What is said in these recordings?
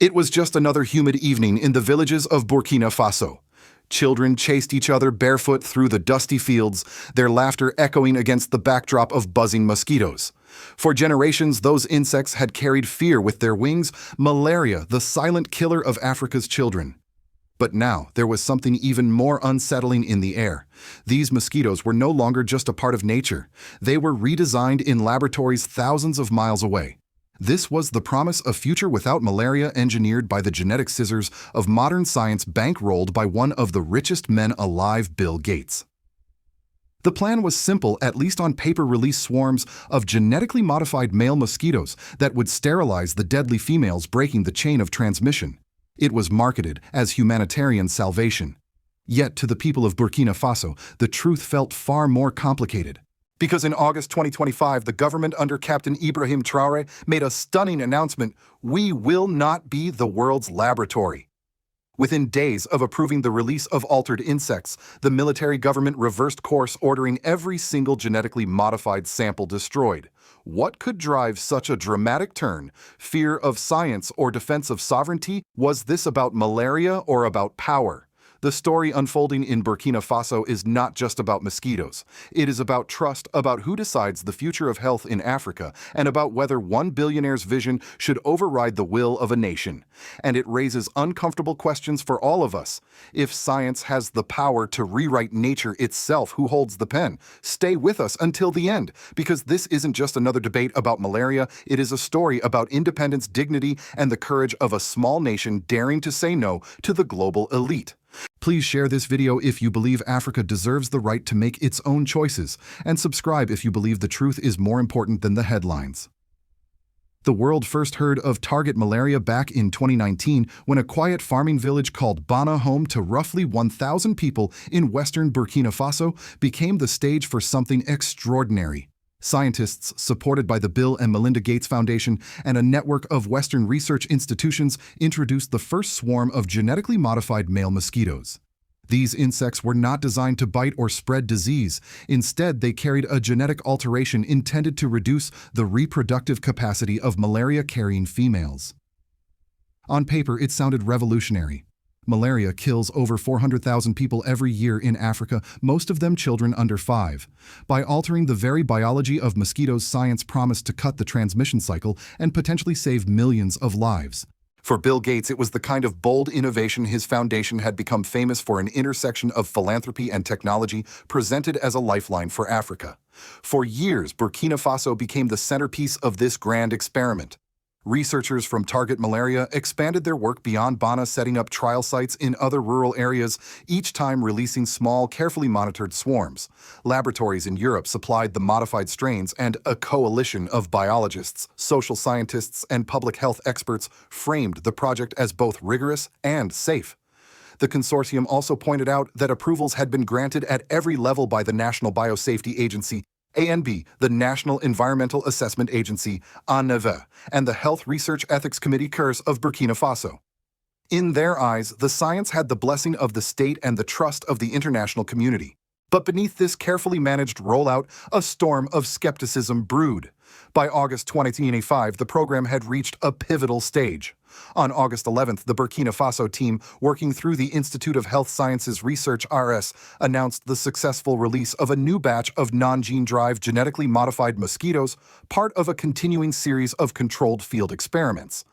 It was just another humid evening in the villages of Burkina Faso. Children chased each other barefoot through the dusty fields, their laughter echoing against the backdrop of buzzing mosquitoes. For generations, those insects had carried fear with their wings, malaria, the silent killer of Africa's children. But now, there was something even more unsettling in the air. These mosquitoes were no longer just a part of nature. They were redesigned in laboratories thousands of miles away. This was the promise of future without malaria, engineered by the genetic scissors of modern science, bankrolled by one of the richest men alive, Bill Gates. The plan was simple, at least on paper: release swarms of genetically modified male mosquitoes that would sterilize the deadly females, breaking the chain of transmission. It was marketed as humanitarian salvation. Yet to the people of Burkina Faso, the truth felt far more complicated. Because in August 2025, the government under Captain Ibrahim Traoré made a stunning announcement: we will not be the world's laboratory. Within days of approving the release of altered insects, the military government reversed course, ordering every single genetically modified sample destroyed. What could drive such a dramatic turn? Fear of science or defense of sovereignty? Was this about malaria or about power? The story unfolding in Burkina Faso is not just about mosquitoes. It is about trust, about who decides the future of health in Africa, and about whether one billionaire's vision should override the will of a nation. And it raises uncomfortable questions for all of us. If science has the power to rewrite nature itself, who holds the pen? Stay with us until the end, because this isn't just another debate about malaria. It is a story about independence, dignity, and the courage of a small nation daring to say no to the global elite. Please share this video if you believe Africa deserves the right to make its own choices, and subscribe if you believe the truth is more important than the headlines. The world first heard of target malaria back in 2019 when a quiet farming village called Bana, home to roughly 1,000 people in western Burkina Faso, became the stage for something extraordinary. Scientists, supported by the Bill and Melinda Gates Foundation and a network of Western research institutions, introduced the first swarm of genetically modified male mosquitoes. These insects were not designed to bite or spread disease. Instead, they carried a genetic alteration intended to reduce the reproductive capacity of malaria-carrying females. On paper, it sounded revolutionary. Malaria kills over 400,000 people every year in Africa, most of them children under 5. By altering the very biology of mosquitoes, science promised to cut the transmission cycle and potentially save millions of lives. For Bill Gates, it was the kind of bold innovation his foundation had become famous for, an intersection of philanthropy and technology presented as a lifeline for Africa. For years, Burkina Faso became the centerpiece of this grand experiment. Researchers from Target Malaria expanded their work beyond Bana, setting up trial sites in other rural areas, each time releasing small, carefully monitored swarms. Laboratories in Europe supplied the modified strains, and a coalition of biologists, social scientists, and public health experts framed the project as both rigorous and safe. The consortium also pointed out that approvals had been granted at every level by the National Biosafety Agency, ANB, the National Environmental Assessment Agency, ANEVE, and the Health Research Ethics Committee, CURS, of Burkina Faso. In their eyes, the science had the blessing of the state and the trust of the international community. But beneath this carefully managed rollout, a storm of skepticism brewed. By August 2025, the program had reached a pivotal stage. On August 11th, the Burkina Faso team, working through the Institute of Health Sciences Research (RS), announced the successful release of a new batch of non-gene-drive genetically modified mosquitoes, part of a continuing series of controlled field experiments.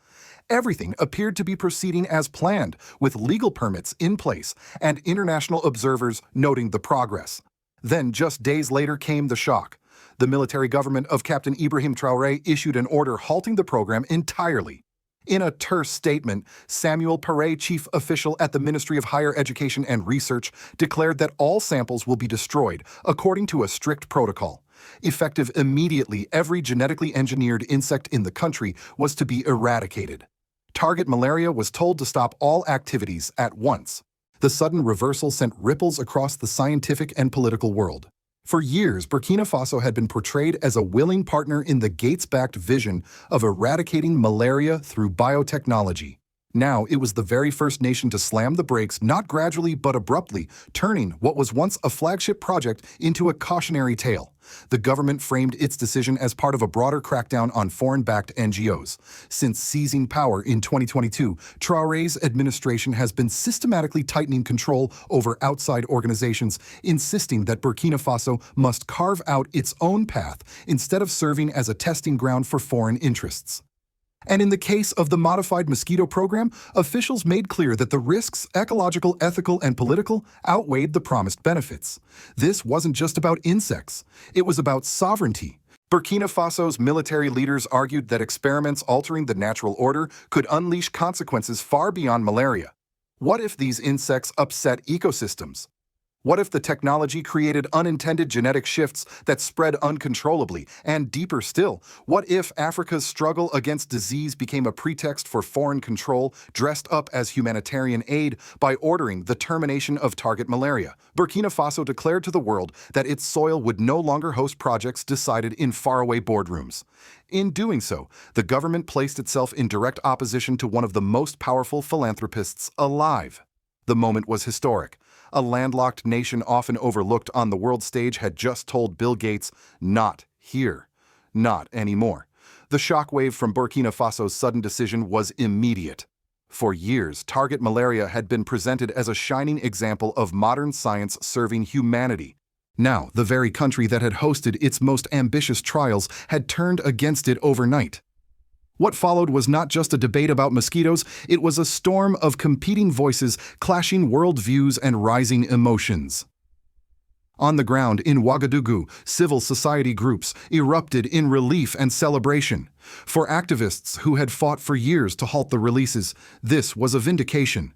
Everything appeared to be proceeding as planned, with legal permits in place and international observers noting the progress. Then, just days later, came the shock. The military government of Captain Ibrahim Traoré issued an order halting the program entirely. In a terse statement, Samuel Paré, chief official at the Ministry of Higher Education and Research, declared that all samples will be destroyed according to a strict protocol. Effective immediately, every genetically engineered insect in the country was to be eradicated. Target Malaria was told to stop all activities at once. The sudden reversal sent ripples across the scientific and political world. For years, Burkina Faso had been portrayed as a willing partner in the Gates-backed vision of eradicating malaria through biotechnology. Now it was the very first nation to slam the brakes, not gradually but abruptly, turning what was once a flagship project into a cautionary tale. The government framed its decision as part of a broader crackdown on foreign-backed NGOs. Since seizing power in 2022, Traoré's administration has been systematically tightening control over outside organizations, insisting that Burkina Faso must carve out its own path instead of serving as a testing ground for foreign interests. And in the case of the modified mosquito program, officials made clear that the risks, ecological, ethical, and political, outweighed the promised benefits. This wasn't just about insects. It was about sovereignty. Burkina Faso's military leaders argued that experiments altering the natural order could unleash consequences far beyond malaria. What if these insects upset ecosystems? What if the technology created unintended genetic shifts that spread uncontrollably? And deeper still, what if Africa's struggle against disease became a pretext for foreign control dressed up as humanitarian aid by ordering the termination of target malaria? Burkina Faso declared to the world that its soil would no longer host projects decided in faraway boardrooms. In doing so, the government placed itself in direct opposition to one of the most powerful philanthropists alive. The moment was historic. A landlocked nation often overlooked on the world stage had just told Bill Gates, "Not here. Not anymore." The shockwave from Burkina Faso's sudden decision was immediate. For years, target malaria had been presented as a shining example of modern science serving humanity. Now, the very country that had hosted its most ambitious trials had turned against it overnight. What followed was not just a debate about mosquitoes, it was a storm of competing voices, clashing worldviews, and rising emotions. On the ground in Ouagadougou, civil society groups erupted in relief and celebration. For activists who had fought for years to halt the releases, this was a vindication.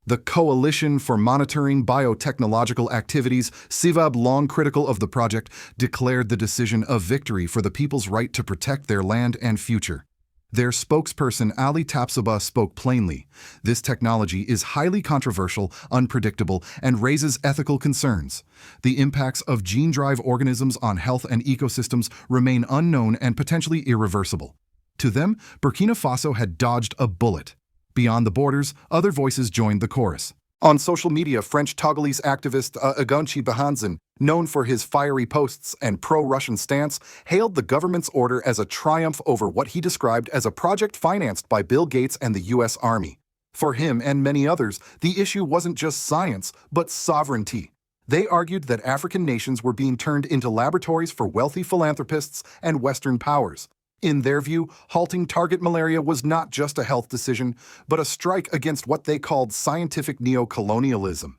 The Coalition for Monitoring Biotechnological Activities, CIVAB, long critical of the project, declared the decision a victory for the people's right to protect their land and future. Their spokesperson Ali Tapsoba spoke plainly. This technology is highly controversial, unpredictable, and raises ethical concerns. The impacts of gene-drive organisms on health and ecosystems remain unknown and potentially irreversible. To them, Burkina Faso had dodged a bullet. Beyond the borders, other voices joined the chorus. On social media, French Togolese activist Agonchi Bahanzin, known for his fiery posts and pro-Russian stance, hailed the government's order as a triumph over what he described as a project financed by Bill Gates and the U.S. Army. For him and many others, the issue wasn't just science, but sovereignty. They argued that African nations were being turned into laboratories for wealthy philanthropists and Western powers. In their view, halting target malaria was not just a health decision, but a strike against what they called scientific neo-colonialism.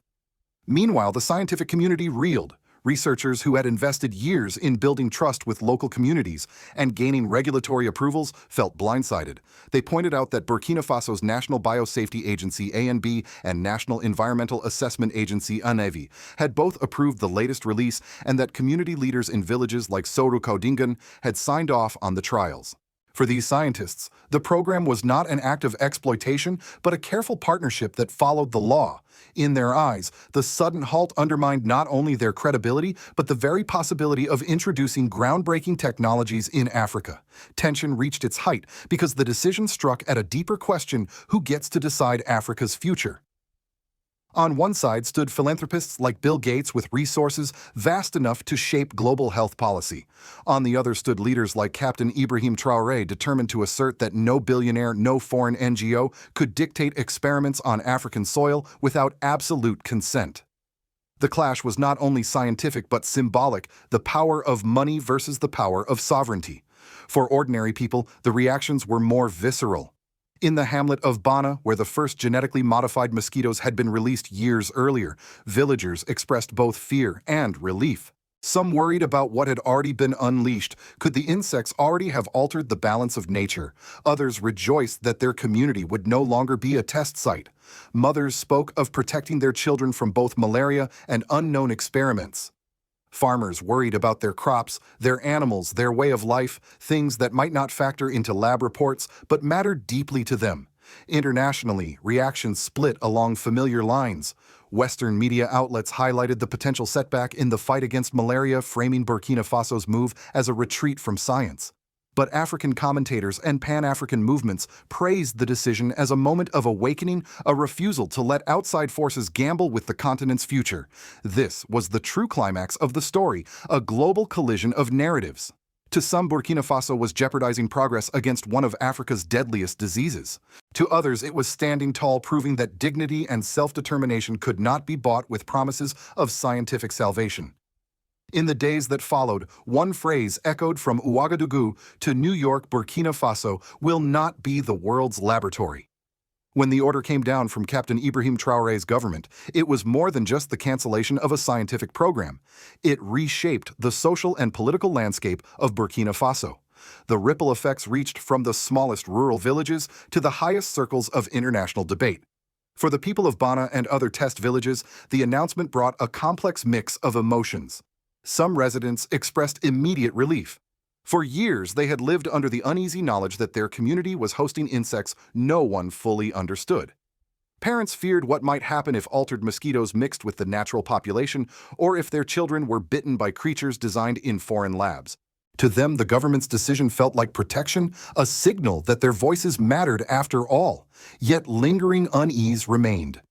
Meanwhile, the scientific community reeled. Researchers who had invested years in building trust with local communities and gaining regulatory approvals felt blindsided. They pointed out that Burkina Faso's National Biosafety Agency (ANB) and National Environmental Assessment Agency (ANEVI) had both approved the latest release, and that community leaders in villages like Sorukodingan had signed off on the trials. For these scientists, the program was not an act of exploitation, but a careful partnership that followed the law. In their eyes, the sudden halt undermined not only their credibility, but the very possibility of introducing groundbreaking technologies in Africa. Tension reached its height because the decision struck at a deeper question: who gets to decide Africa's future? On one side stood philanthropists like Bill Gates with resources vast enough to shape global health policy. On the other stood leaders like Captain Ibrahim Traoré, determined to assert that no billionaire, no foreign NGO could dictate experiments on African soil without absolute consent. The clash was not only scientific but symbolic, the power of money versus the power of sovereignty. For ordinary people, the reactions were more visceral. In the hamlet of Bana, where the first genetically modified mosquitoes had been released years earlier, villagers expressed both fear and relief. Some worried about what had already been unleashed. Could the insects already have altered the balance of nature? Others rejoiced that their community would no longer be a test site. Mothers spoke of protecting their children from both malaria and unknown experiments. Farmers worried about their crops, their animals, their way of life, things that might not factor into lab reports but mattered deeply to them. Internationally, reactions split along familiar lines. Western media outlets highlighted the potential setback in the fight against malaria, framing Burkina Faso's move as a retreat from science. But African commentators and Pan-African movements praised the decision as a moment of awakening, a refusal to let outside forces gamble with the continent's future. This was the true climax of the story, a global collision of narratives. To some, Burkina Faso was jeopardizing progress against one of Africa's deadliest diseases. To others, it was standing tall, proving that dignity and self-determination could not be bought with promises of scientific salvation. In the days that followed, one phrase echoed from Ouagadougou to New York, Burkina Faso will not be the world's laboratory. When the order came down from Captain Ibrahim Traoré's government, it was more than just the cancellation of a scientific program. It reshaped the social and political landscape of Burkina Faso. The ripple effects reached from the smallest rural villages to the highest circles of international debate. For the people of Bana and other test villages, the announcement brought a complex mix of emotions. Some residents expressed immediate relief. For years, they had lived under the uneasy knowledge that their community was hosting insects no one fully understood. Parents feared what might happen if altered mosquitoes mixed with the natural population or if their children were bitten by creatures designed in foreign labs. To them, the government's decision felt like protection, a signal that their voices mattered after all. Yet lingering unease remained.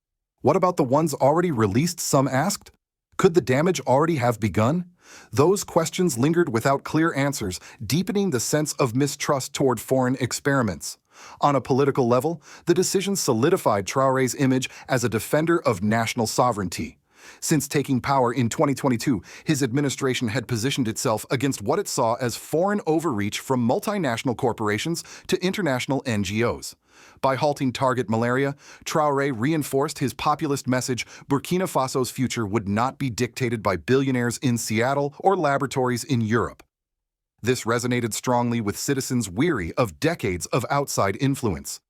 What about the ones already released, some asked? Could the damage already have begun? Those questions lingered without clear answers, deepening the sense of mistrust toward foreign experiments. On a political level, the decision solidified Traoré's image as a defender of national sovereignty. Since taking power in 2022, his administration had positioned itself against what it saw as foreign overreach from multinational corporations to international NGOs. By halting target malaria, Traoré reinforced his populist message Burkina Faso's future would not be dictated by billionaires in Seattle or laboratories in Europe. This resonated strongly with citizens weary of decades of outside influence.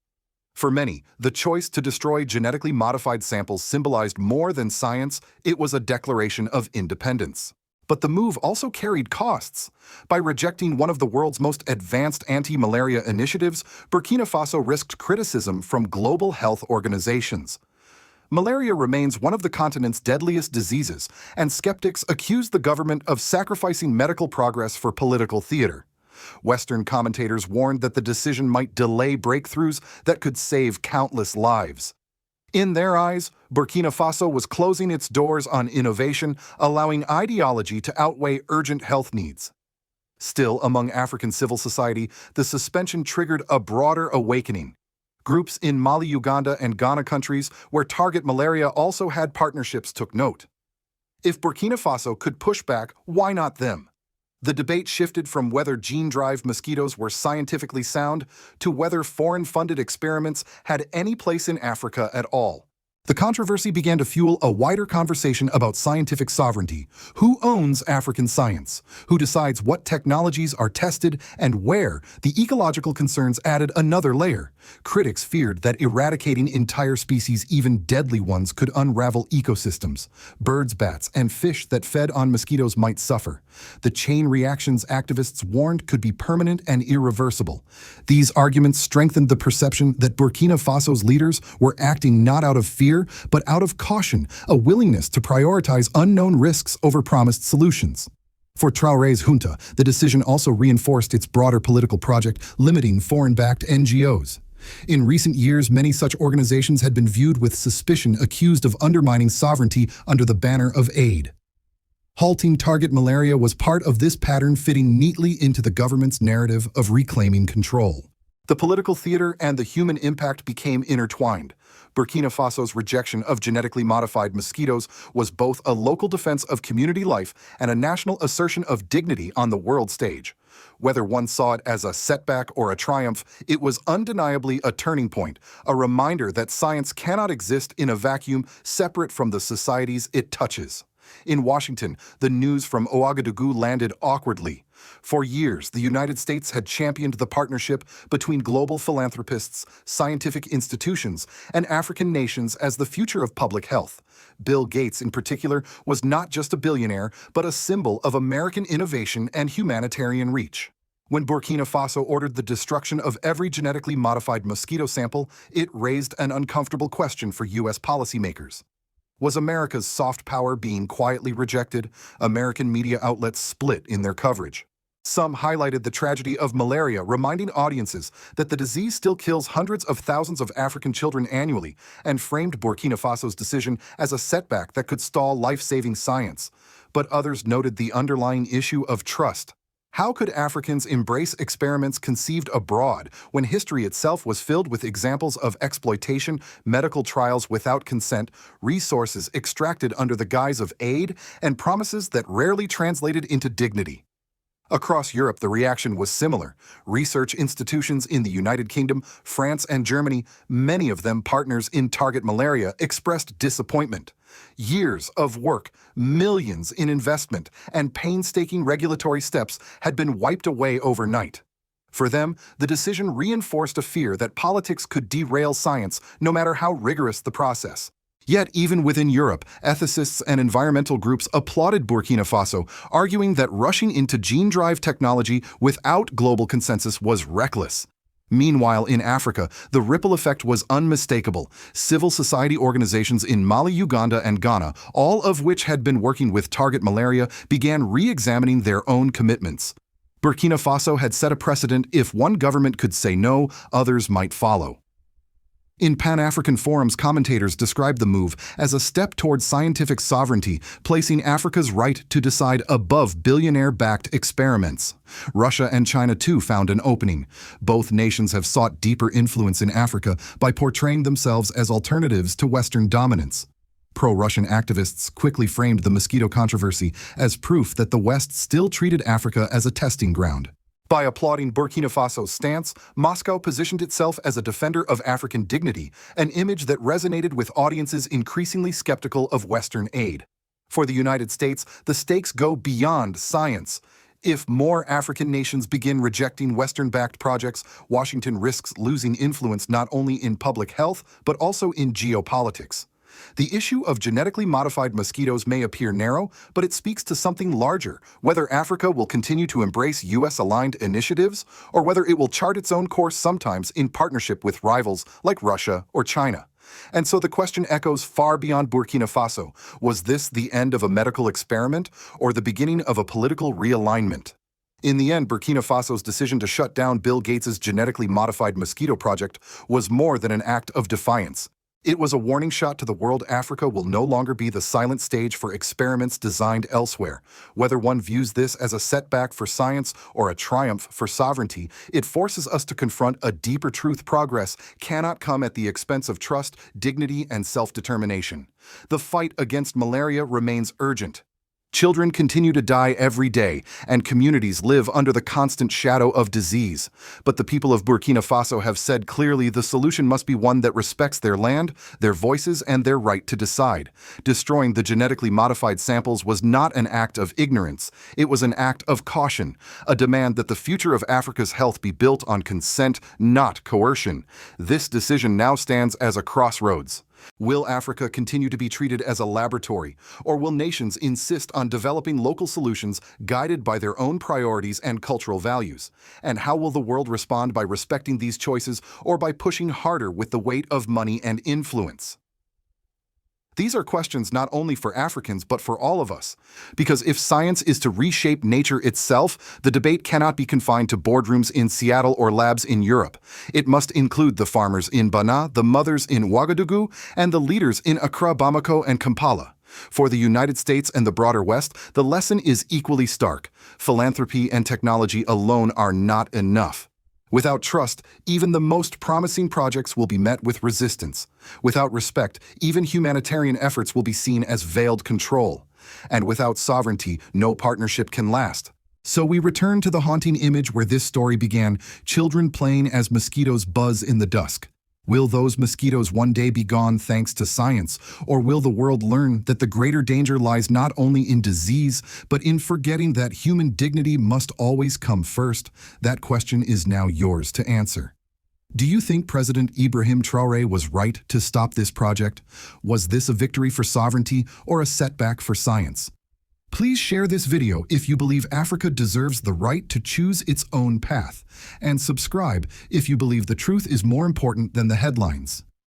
For many, the choice to destroy genetically modified samples symbolized more than science, it was a declaration of independence. But the move also carried costs. By rejecting one of the world's most advanced anti-malaria initiatives, Burkina Faso risked criticism from global health organizations. Malaria remains one of the continent's deadliest diseases, and skeptics accuse the government of sacrificing medical progress for political theater. Western commentators warned that the decision might delay breakthroughs that could save countless lives. In their eyes, Burkina Faso was closing its doors on innovation, allowing ideology to outweigh urgent health needs. Still, among African civil society, the suspension triggered a broader awakening. Groups in Mali, Uganda, and Ghana countries where target malaria also had partnerships took note. If Burkina Faso could push back, why not them? The debate shifted from whether gene-drive mosquitoes were scientifically sound to whether foreign-funded experiments had any place in Africa at all. The controversy began to fuel a wider conversation about scientific sovereignty. Who owns African science? Who decides what technologies are tested and where? The ecological concerns added another layer. Critics feared that eradicating entire species, even deadly ones, could unravel ecosystems. Birds, bats, and fish that fed on mosquitoes might suffer. The chain reactions activists warned could be permanent and irreversible. These arguments strengthened the perception that Burkina Faso's leaders were acting not out of fear, but out of caution, a willingness to prioritize unknown risks over promised solutions. For Traoré's junta, the decision also reinforced its broader political project, limiting foreign-backed NGOs. In recent years, many such organizations had been viewed with suspicion, accused of undermining sovereignty under the banner of aid. Halting target malaria was part of this pattern, fitting neatly into the government's narrative of reclaiming control. The political theater and the human impact became intertwined. Burkina Faso's rejection of genetically modified mosquitoes was both a local defense of community life and a national assertion of dignity on the world stage. Whether one saw it as a setback or a triumph, it was undeniably a turning point, a reminder that science cannot exist in a vacuum separate from the societies it touches. In Washington, the news from Ouagadougou landed awkwardly. For years, the United States had championed the partnership between global philanthropists, scientific institutions, and African nations as the future of public health. Bill Gates, in particular, was not just a billionaire, but a symbol of American innovation and humanitarian reach. When Burkina Faso ordered the destruction of every genetically modified mosquito sample, it raised an uncomfortable question for U.S. policymakers. Was America's soft power being quietly rejected? American media outlets split in their coverage. Some highlighted the tragedy of malaria, reminding audiences that the disease still kills hundreds of thousands of African children annually, and framed Burkina Faso's decision as a setback that could stall life-saving science. But others noted the underlying issue of trust. How could Africans embrace experiments conceived abroad when history itself was filled with examples of exploitation, medical trials without consent, resources extracted under the guise of aid, and promises that rarely translated into dignity? Across Europe, the reaction was similar. Research institutions in the United Kingdom, France, and Germany, many of them partners in Target Malaria, expressed disappointment. Years of work, millions in investment, and painstaking regulatory steps had been wiped away overnight. For them, the decision reinforced a fear that politics could derail science, no matter how rigorous the process. Yet, even within Europe, ethicists and environmental groups applauded Burkina Faso, arguing that rushing into gene drive technology without global consensus was reckless. Meanwhile, in Africa, the ripple effect was unmistakable. Civil society organizations in Mali, Uganda, and Ghana, all of which had been working with Target Malaria, began re-examining their own commitments. Burkina Faso had set a precedent: if one government could say no, others might follow. In Pan-African forums, commentators described the move as a step toward scientific sovereignty, placing Africa's right to decide above billionaire-backed experiments. Russia and China, too, found an opening. Both nations have sought deeper influence in Africa by portraying themselves as alternatives to Western dominance. Pro-Russian activists quickly framed the mosquito controversy as proof that the West still treated Africa as a testing ground. By applauding Burkina Faso's stance, Moscow positioned itself as a defender of African dignity, an image that resonated with audiences increasingly skeptical of Western aid. For the United States, the stakes go beyond science. If more African nations begin rejecting Western-backed projects, Washington risks losing influence not only in public health, but also in geopolitics. The issue of genetically modified mosquitoes may appear narrow, but it speaks to something larger: whether Africa will continue to embrace US-aligned initiatives, or whether it will chart its own course, sometimes in partnership with rivals like Russia or China. And so the question echoes far beyond Burkina Faso. Was this the end of a medical experiment, or the beginning of a political realignment? In the end, Burkina Faso's decision to shut down Bill Gates's genetically modified mosquito project was more than an act of defiance. It was a warning shot to the world: Africa will no longer be the silent stage for experiments designed elsewhere. Whether one views this as a setback for science or a triumph for sovereignty, it forces us to confront a deeper truth: progress cannot come at the expense of trust, dignity, and self-determination. The fight against malaria remains urgent. Children continue to die every day, and communities live under the constant shadow of disease. But the people of Burkina Faso have said clearly the solution must be one that respects their land, their voices, and their right to decide. Destroying the genetically modified samples was not an act of ignorance. It was an act of caution, a demand that the future of Africa's health be built on consent, not coercion. This decision now stands as a crossroads. Will Africa continue to be treated as a laboratory, or will nations insist on developing local solutions guided by their own priorities and cultural values? And how will the world respond: by respecting these choices or by pushing harder with the weight of money and influence? These are questions not only for Africans, but for all of us. Because if science is to reshape nature itself, the debate cannot be confined to boardrooms in Seattle or labs in Europe. It must include the farmers in Bana, the mothers in Ouagadougou, and the leaders in Accra, Bamako, and Kampala. For the United States and the broader West, the lesson is equally stark: philanthropy and technology alone are not enough. Without trust, even the most promising projects will be met with resistance. Without respect, even humanitarian efforts will be seen as veiled control. And without sovereignty, no partnership can last. So we return to the haunting image where this story began: children playing as mosquitoes buzz in the dusk. Will those mosquitoes one day be gone thanks to science, or will the world learn that the greater danger lies not only in disease, but in forgetting that human dignity must always come first? That question is now yours to answer. Do you think President Ibrahim Traoré was right to stop this project? Was this a victory for sovereignty or a setback for science? Please share this video if you believe Africa deserves the right to choose its own path, and subscribe if you believe the truth is more important than the headlines.